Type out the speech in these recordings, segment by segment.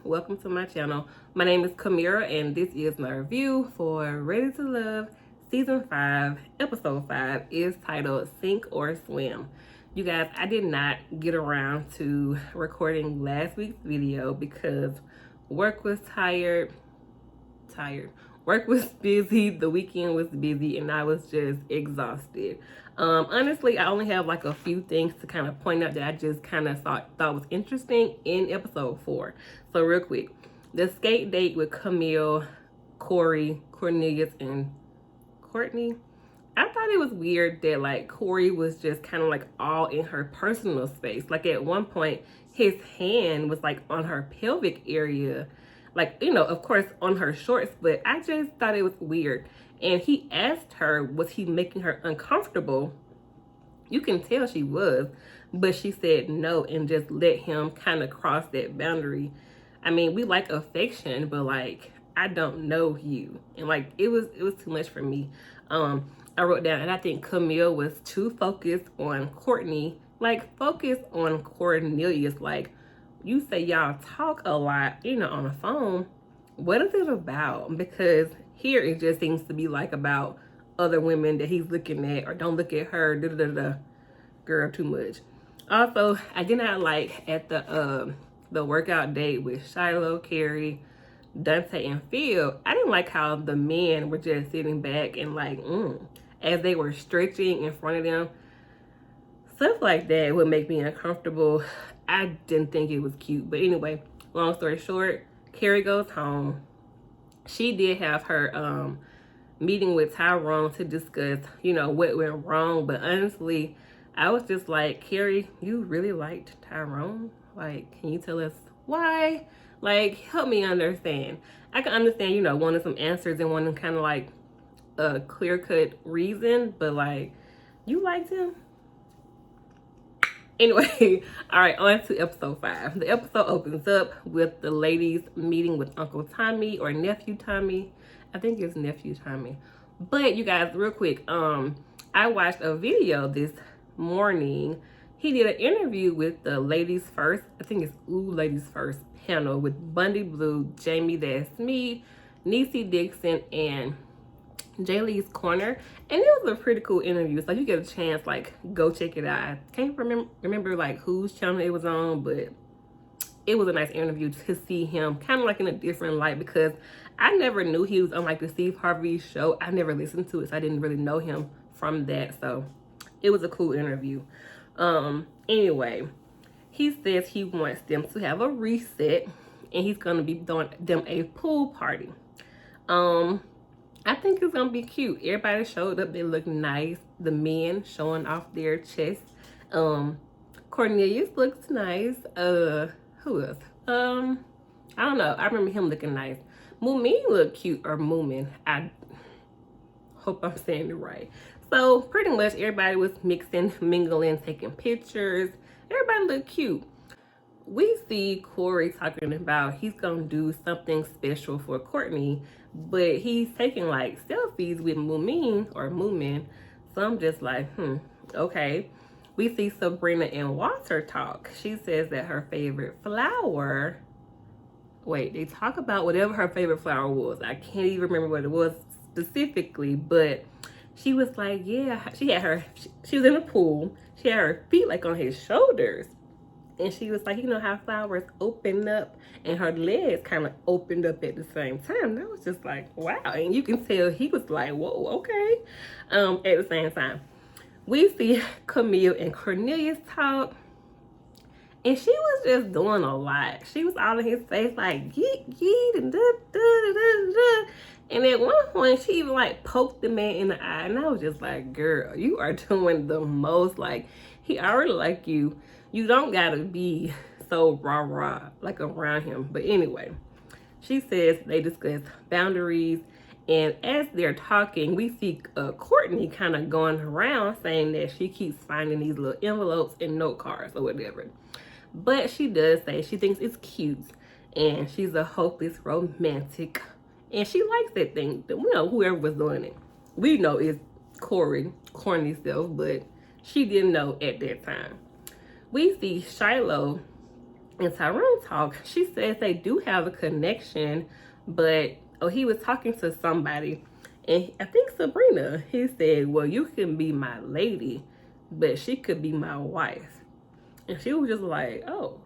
welcome to my channel. My name is Kamira and this is my review for Ready to Love Season 5, Episode 5 is titled Sink or Swim. You guys, I did not get around to recording last week's video because work was tired. Work was busy, the weekend was busy, and I was just exhausted. Honestly, I only have like a few things to kind of point out that I just kind of thought was interesting in episode 4. So real quick, the skate date with Camille, Corey, Cornelius, and Courtney. I thought it was weird that like Corey was just kind of like all in her personal space. Like at one point, his hand was like on her pelvic area. Like, you know, of course on her shorts, but I just thought it was weird. And he asked her, was he making her uncomfortable? You can tell she was, but she said no and just let him kind of cross that boundary. I mean, we like affection, but like, I don't know you. And like, it was too much for me. I wrote down, and I think Camille was too focused on Courtney, like focused on Cornelius. Like, you say y'all talk a lot, you know, on the phone. What is it about? Because here it just seems to be like about other women that he's looking at, or don't look at her, girl, too much. Also, I did not like at the workout date with Shiloh, Carrie, Dante, and Phil. I didn't like how the men were just sitting back and like, as they were stretching in front of them. Stuff like that would make me uncomfortable. I didn't think it was cute. But anyway, long story short, Carrie goes home. She did have her meeting with Tyrone to discuss, you know, what went wrong. But honestly, I was just like, Carrie, you really liked Tyrone? Like, can you tell us why? Like, help me understand. I can understand, you know, wanting some answers and wanting kind of like a clear-cut reason. But like, you liked him? Anyway, all right, on to episode 5. The episode opens up with the ladies meeting with Uncle Tommy or Nephew Tommy. I think it's Nephew Tommy. But you guys, real quick, I watched a video this morning. He did an interview with the Ladies First, I think it's Ladies First panel with Bundy Blue, Jamie That's Me, Niecy Dixon, and Jaylee's Corner. And it was a pretty cool interview, so you get a chance, like, go check it out. I can't remember like whose channel it was on, but it was a nice interview to see him kind of like in a different light, because I never knew he was on like the Steve Harvey show. I never listened to it, so I didn't really know him from that. So it was a cool interview. Anyway, he says he wants them to have a reset, and he's gonna be doing them a pool party. I think it's gonna be cute. Everybody showed up, they look nice. The men showing off their chests. Cornelius looks nice. Who else? I don't know. I remember him looking nice. Moomin looked cute, or Moomin. I hope I'm saying it right. So pretty much everybody was mixing, mingling, taking pictures. Everybody looked cute. We see Corey talking about he's gonna do something special for Courtney, but he's taking like selfies with Moomin. So I'm just like, okay. We see Sabrina and Walter talk. She says that her favorite flower, they talk about whatever her favorite flower was. I can't even remember what it was specifically, but she was like, yeah, she was in a pool. She had her feet like on his shoulders. And she was like, you know how flowers open up, and her legs kind of opened up at the same time. That was just like, wow. And you can tell he was like, whoa, okay. At the same time, we see Camille and Cornelius talk. And she was just doing a lot. She was all in his face like, yeet, yeet, and da. And at one point, she even like poked the man in the eye. And I was just like, girl, you are doing the most. Like, he already like you. You don't gotta be so rah-rah like around him. But anyway, she says they discuss boundaries. And as they're talking, we see Courtney kind of going around saying that she keeps finding these little envelopes and note cards or whatever. But she does say she thinks it's cute. And she's a hopeless romantic. And she likes that thing. You know, whoever was doing it. We know it's corny self, but she didn't know at that time. We see Shiloh in Tyrone talk, she says they do have a connection, but he was talking to somebody, and I think Sabrina, he said, well, you can be my lady, but she could be my wife. And she was just like, oh.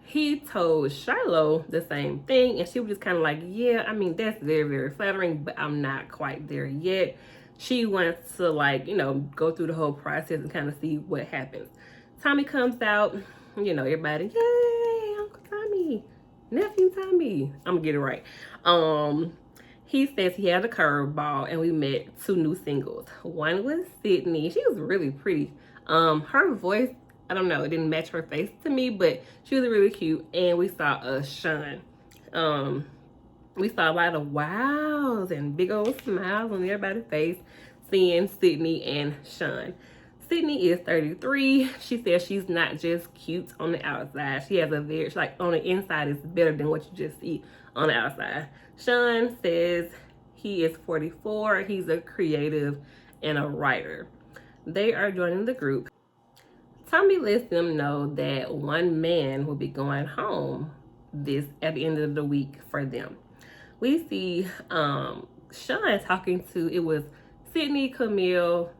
He told Shiloh the same thing, and she was just kind of like, yeah, I mean, that's very, very flattering, but I'm not quite there yet. She wants to, like, you know, go through the whole process and kind of see what happens. Tommy comes out, you know, everybody, yay, Uncle Tommy, nephew Tommy. I'm gonna get it right. He says he had a curveball, and we met two new singles. One was Sydney. She was really pretty. Her voice, I don't know, it didn't match her face to me, but she was really cute. And we saw Sean. We saw a lot of wows and big old smiles on everybody's face seeing Sydney and Sean. Sydney is 33. She says she's not just cute on the outside. She has a very, like, on the inside is better than what you just see on the outside. Sean says he is 44. He's a creative and a writer. They are joining the group. Tommy lets them know that one man will be going home at the end of the week for them. We see Sean talking to, it was Sydney, Camille,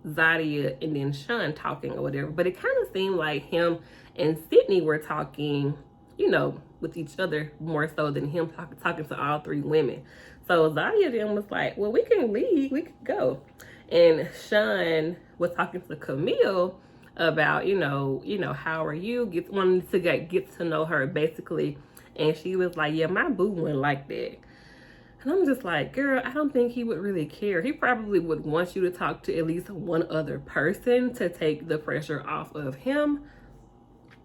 Zadia, and then Sean talking or whatever. But it kind of seemed like him and Sydney were talking, you know, with each other more so than him talking to all three women. So Zadia then was like, well, we can leave, we can go. And Sean was talking to Camille about, you know, how are you? Wanting to get to know her basically. And she was like, yeah, my boo went like that. And I'm just like, girl, I don't think he would really care. He probably would want you to talk to at least one other person to take the pressure off of him.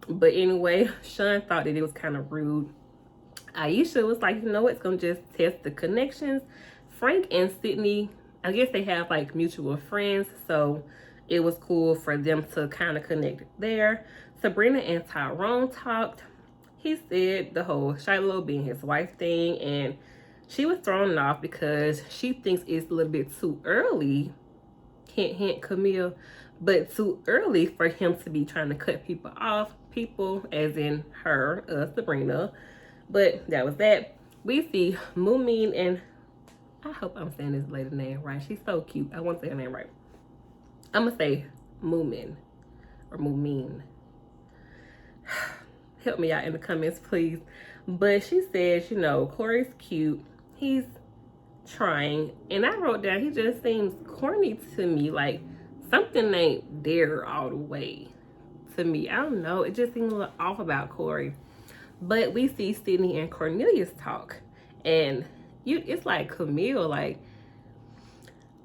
But anyway, Sean thought that it was kind of rude. Aisha was like, you know what, it's going to just test the connections. Frank and Sydney, I guess they have like mutual friends, so it was cool for them to kind of connect there. Sabrina and Tyrone talked. He said the whole Shiloh being his wife thing, and she was thrown off because she thinks it's a little bit too early, hint, hint, Camille, but too early for him to be trying to cut people off, as in her, Sabrina. But that was that. We see Moomin, and I hope I'm saying this lady's name right. She's so cute. I want to say her name right. I'm going to say Moomin or Moomin. Help me out in the comments, please. But she says, you know, Corey's cute. He's trying. And I wrote down, he just seems corny to me. Like, something ain't there all the way to me. I don't know. It just seems a little off about Corey. But we see Sydney and Cornelius talk. And it's like Camille, like,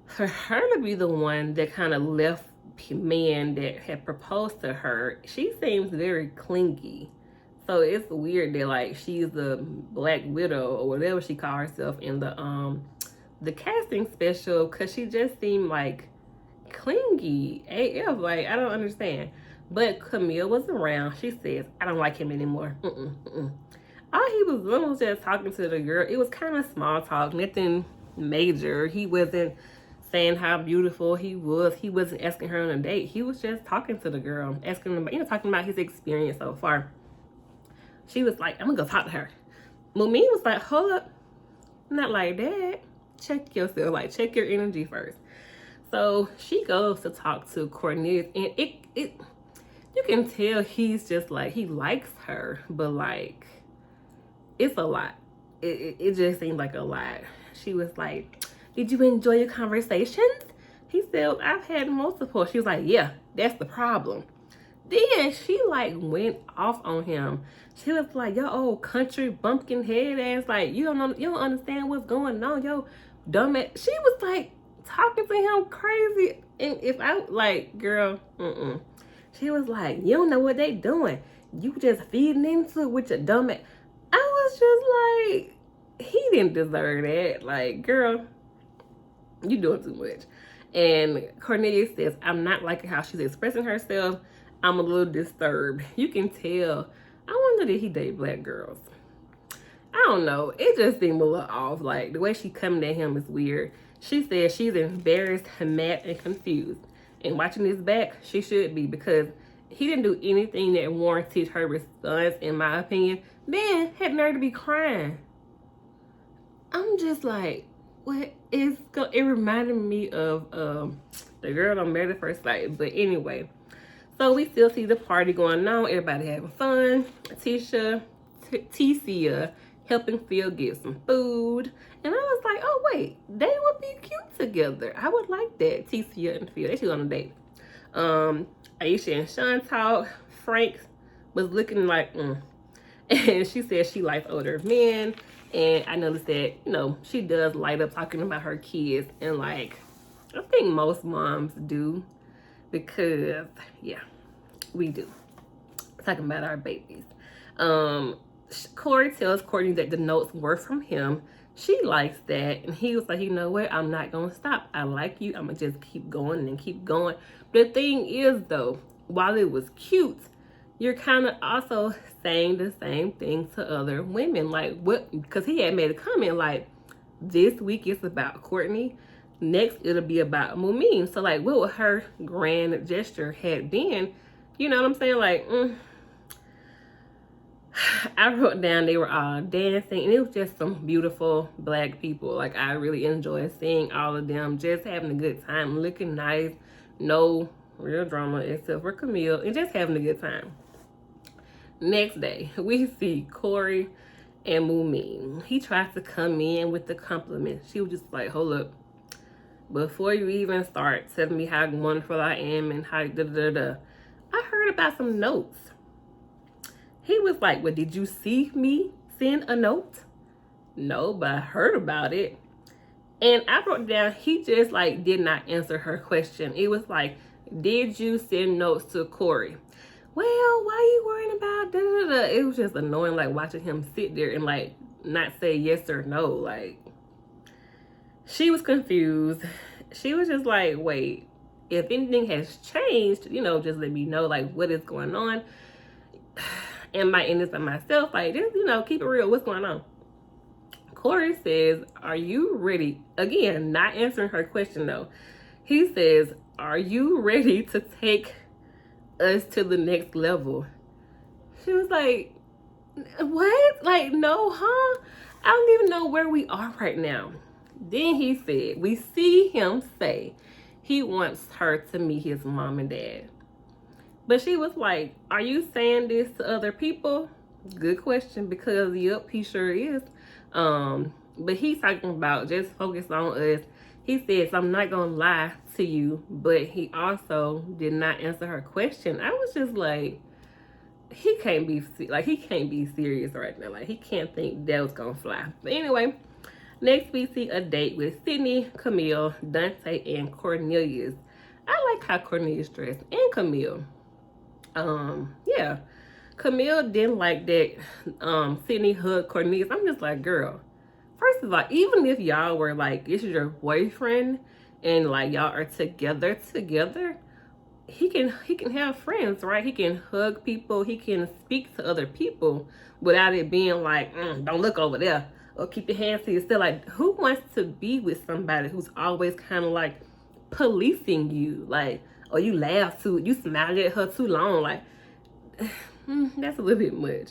for her to be the one that kind of left man that had proposed to her, she seems very clingy. So it's weird that, like, she's the Black Widow or whatever she called herself in the casting special, because she just seemed like clingy AF. Like, I don't understand. But Camille was around. She says, I don't like him anymore. All he was doing was just talking to the girl. It was kind of small talk, nothing major. He wasn't saying how beautiful he was. He wasn't asking her on a date. He was just talking to the girl, asking him, talking about his experience so far. She was like, I'm gonna go talk to her. Moomin was like, hold up, not like that. Check yourself, like, check your energy first. So she goes to talk to Cornelius, and you can tell he's just like, he likes her, but like, it's a lot. It just seemed like a lot. She was like, did you enjoy your conversations? He said, well, I've had multiple. She was like, yeah, that's the problem. Then she like went off on him. She was like, yo, old country bumpkin head ass, like, you don't understand what's going on, yo, dumb ass. She was like talking to him crazy. And if I like, girl, She was like, you don't know what they doing. You just feeding into it with your dumb ass. I was just like, he didn't deserve that. Like, girl, you doing too much. And Cornelius says, I'm not liking how she's expressing herself. I'm a little disturbed. You can tell. I wonder did he date black girls? I don't know. It just seemed a little off. Like, the way she coming at him is weird. She says she's embarrassed, mad, and confused. And watching this back, she should be, because he didn't do anything that warranted her response, in my opinion. Then had nerve to be crying. I'm just like, what is going? It reminded me of the girl on Married at First Sight. But anyway, so we still see the party going on. Everybody having fun. Ticia helping Phil get some food. And I was like, oh wait, they would be cute together. I would like that. Ticia and Phil, they should go on a date. Aisha and Sean talk. Frank was looking like, and she said she likes older men. And I noticed that, you know, she does light up talking about her kids. And like, I think most moms do. Because, yeah, we do. Talking about our babies. Corey tells Courtney that the notes were from him. She likes that. And he was like, you know what? I'm not going to stop. I like you. I'm going to just keep going and keep going. The thing is, though, while it was cute, you're kind of also saying the same thing to other women. Like, what? Because he had made a comment like, this week it's about Courtney. Next, it'll be about Mumin. So, like, what would her grand gesture had been? You know what I'm saying? Like, I wrote down they were all dancing, and it was just some beautiful black people. Like, I really enjoyed seeing all of them just having a good time, looking nice, no real drama except for Camille, and just having a good time. Next day, we see Corey and Mumin. He tries to come in with the compliment. She was just like, hold up. Before you even start telling me how wonderful I am and how da-da-da-da, I heard about some notes. He was like, well, did you see me send a note? No, but I heard about it. And I wrote down, he just like did not answer her question. It was like, did you send notes to Corey? Well, why you worrying about da-da-da? It was just annoying, like watching him sit there and like not say yes or no. Like, she was confused. She was just like, wait, if anything has changed, you know, just let me know, like, what is going on. Am I in this by myself? Like, just, you know, keep it real. What's going on? Corey says, are you ready? Again, not answering her question, though. He says, are you ready to take us to the next level? She was like, what? Like, no, huh? I don't even know where we are right now. Then he said, we see him say he wants her to meet his mom and dad. But she was like, are you saying this to other people? Good question, because yep, he sure is. But he's talking about just focus on us. He says, I'm not gonna lie to you, but he also did not answer her question. I was just like, he can't be serious right now. Like, he can't think that was gonna fly. But anyway, next we see a date with Sydney, Camille, Dante, and Cornelius. I like how Cornelius dressed, and Camille. Yeah. Camille didn't like that Sydney hugged Cornelius. I'm just like, girl, first of all, even if y'all were like, this is your boyfriend and like y'all are together, he can have friends, right? He can hug people, he can speak to other people without it being like, don't look over there, or keep your hands to yourself. Like, who wants to be with somebody who's always kind of like policing you? Like, or you laugh too, you smile at her too long, like, that's a little bit much.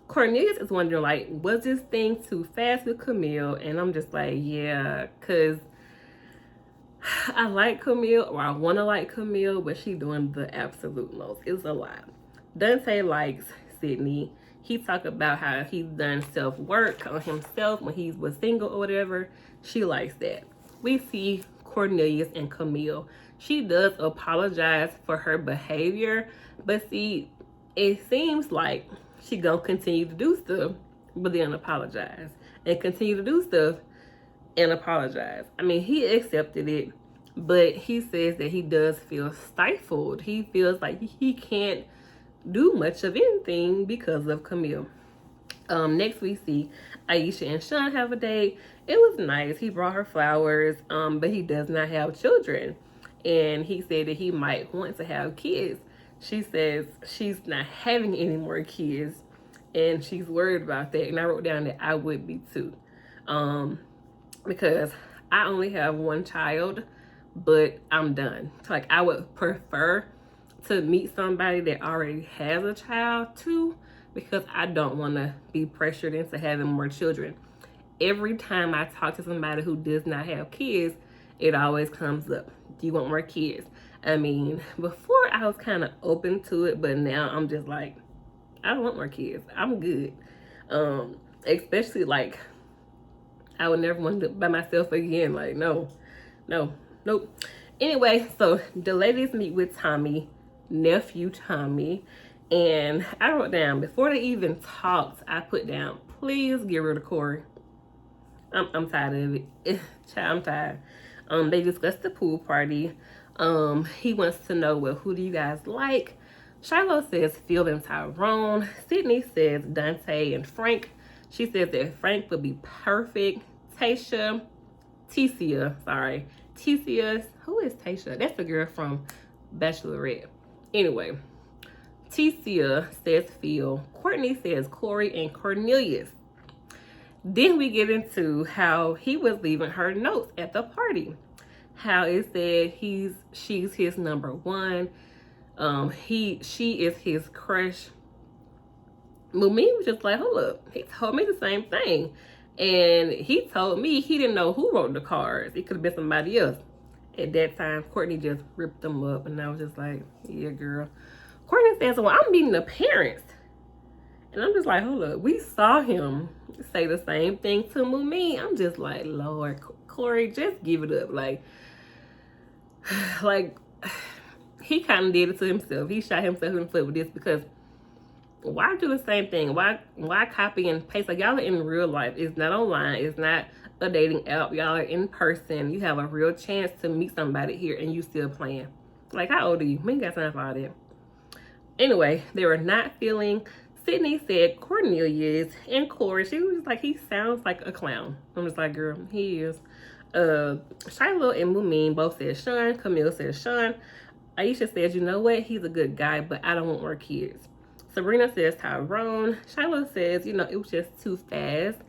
Cornelius is wondering, like, was this thing too fast with Camille? And I'm just like, yeah, because I like Camille, or I want to like Camille, but she doing the absolute most. It's a lot. Dante likes Sydney. He talked about how he's done self-work on himself when he was single or whatever. She likes that. We see Cornelius and Camille. She does apologize for her behavior, but see, it seems like she gonna continue to do stuff, but then apologize, and continue to do stuff and apologize. I mean, he accepted it, but he says that he does feel stifled. He feels like he can't do much of anything because of Camille. Next we see Aisha and Sean have a date. It was nice. He brought her flowers, but he does not have children. And he said that he might want to have kids. She says she's not having any more kids, and she's worried about that. And I wrote down that I would be too. Because I only have one child, but I'm done. Like, I would prefer to meet somebody that already has a child too, because I don't want to be pressured into having more children. Every time I talk to somebody who does not have kids, it always comes up. Do you want more kids? I mean, before I was kind of open to it, but now I'm just like, I don't want more kids. I'm good. Especially like, I would never want to do it by myself again. Like, no, nope. Anyway, so the ladies meet with Tommy, nephew Tommy, and I wrote down, before they even talked, I put down, please get rid of Corey. I'm tired of it. I'm tired. They discussed the pool party. He wants to know, well, who do you guys like? Shiloh says Phil and Tyrone. Sydney says Dante and Frank. She says that Frank would be perfect. Tayshia, who is Tayshia? That's the girl from Bachelorette. Anyway, Tayshia says Phil. Courtney says Corey and Cornelius. Then we get into how he was leaving her notes at the party. How it said she's his number one. She is his crush. Mumi was just like, hold up. He told me the same thing. And he told me he didn't know who wrote the cards. It could have been somebody else. At that time, Courtney just ripped them up. And I was just like, yeah, girl. Courtney says, well, I'm meeting the parents. And I'm just like, hold up. We saw him say the same thing to Mumi. I'm just like, Lord, Corey, just give it up. Like he kind of did it to himself. He shot himself in the foot with this, because why do the same thing? Why copy and paste? Like, y'all are in real life. It's not online. It's not a dating app. Y'all are in person. You have a real chance to meet somebody here, and you still playing. Like, how old are you? We ain't got time for all that. Anyway, they were not feeling. Sydney said Cornelius and Corey. She was like, he sounds like a clown. I'm just like, girl, he is. Shiloh and Mumin both said Sean. Camille said Sean. Aisha says, you know what? He's a good guy, but I don't want more kids. Sabrina says Tyrone. Shiloh says, you know, it was just too fast.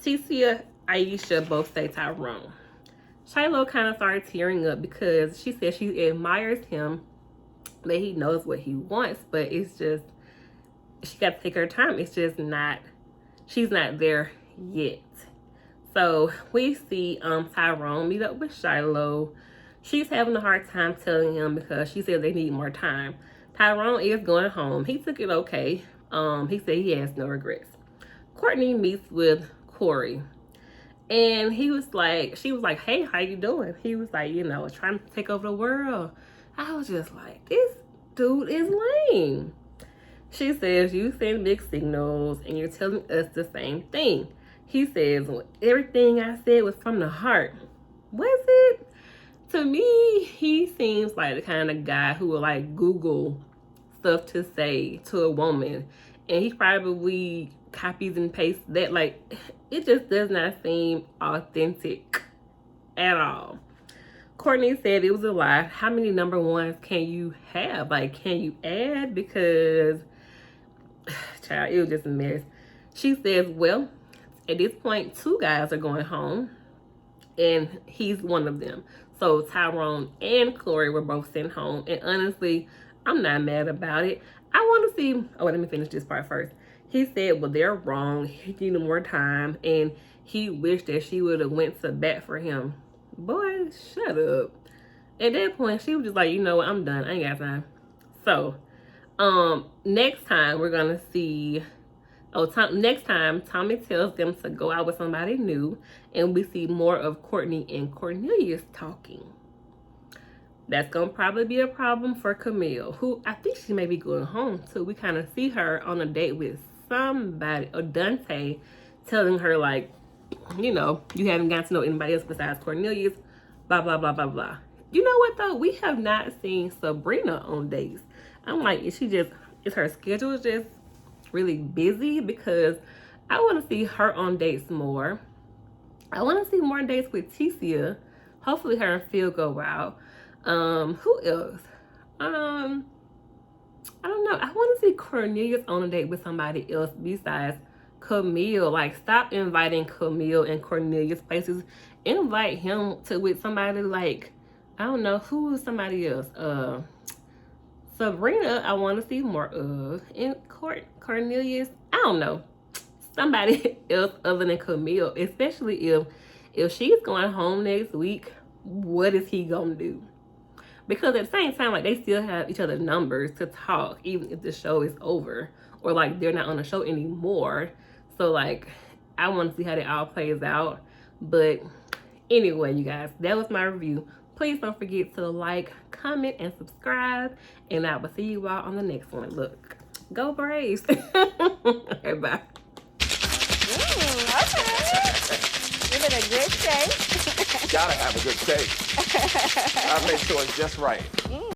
Tayshia, Aisha both say Tyrone. Shiloh kind of started tearing up because she said she admires him, that he knows what he wants, but it's just, she got to take her time. It's just not, she's not there yet. So we see Tyrone meet up with Shiloh. She's having a hard time telling him because she said they need more time. Tyrone is going home. He took it okay. He said he has no regrets. Courtney meets with Corey. And she was like, hey, how you doing? He was like, you know, trying to take over the world. I was just like, this dude is lame. She says, you send mixed signals and you're telling us the same thing. He says, well, everything I said was from the heart. Was it? To me, he seems like the kind of guy who will like Google stuff to say to a woman, and he probably copies and pastes that. Like, it just does not seem authentic at all. Courtney said it was a lie. How many number ones can you have? Like, can you add? Because, child, it was just a mess. She says, well, at this point, 2 guys are going home, and he's one of them. So Tyrone and Corey were both sent home. And honestly, I'm not mad about it. I want to see, oh, let me finish this part first. He said, well, they're wrong. He needed more time. And he wished that she would have went to bat for him. Boy, shut up. At that point, she was just like, you know what, I'm done. I ain't got time. So, next time we're going to see, next time Tommy tells them to go out with somebody new, and we see more of Courtney and Cornelius talking. That's going to probably be a problem for Camille, who I think she may be going home too. We kind of see her on a date with somebody, or Dante telling her like, you know, you haven't gotten to know anybody else besides Cornelius, blah, blah, blah, blah, blah. You know what though? We have not seen Sabrina on dates. I'm like, is her schedule just really busy? Because I want to see her on dates more. I want to see more dates with Tayshia. Hopefully her and Phil go out. Who else? I don't know. I want to see Cornelius on a date with somebody else besides Camille. Like, stop inviting Camille and Cornelius places. Invite him to with somebody like, I don't know, who is somebody else? Sabrina, I want to see more of. And Cornelius, I don't know. Somebody else other than Camille, especially if she's going home next week, what is he gonna do? Because at the same time, like, they still have each other's numbers to talk, even if the show is over or like they're not on the show anymore. So like, I want to see how that all plays out. But anyway, you guys, that was my review. Please don't forget to like, comment, and subscribe. And I will see you all on the next one. Look, go Braves. Okay, bye. Okay. Give it a good shake. Gotta have a good taste. I make sure it's just right.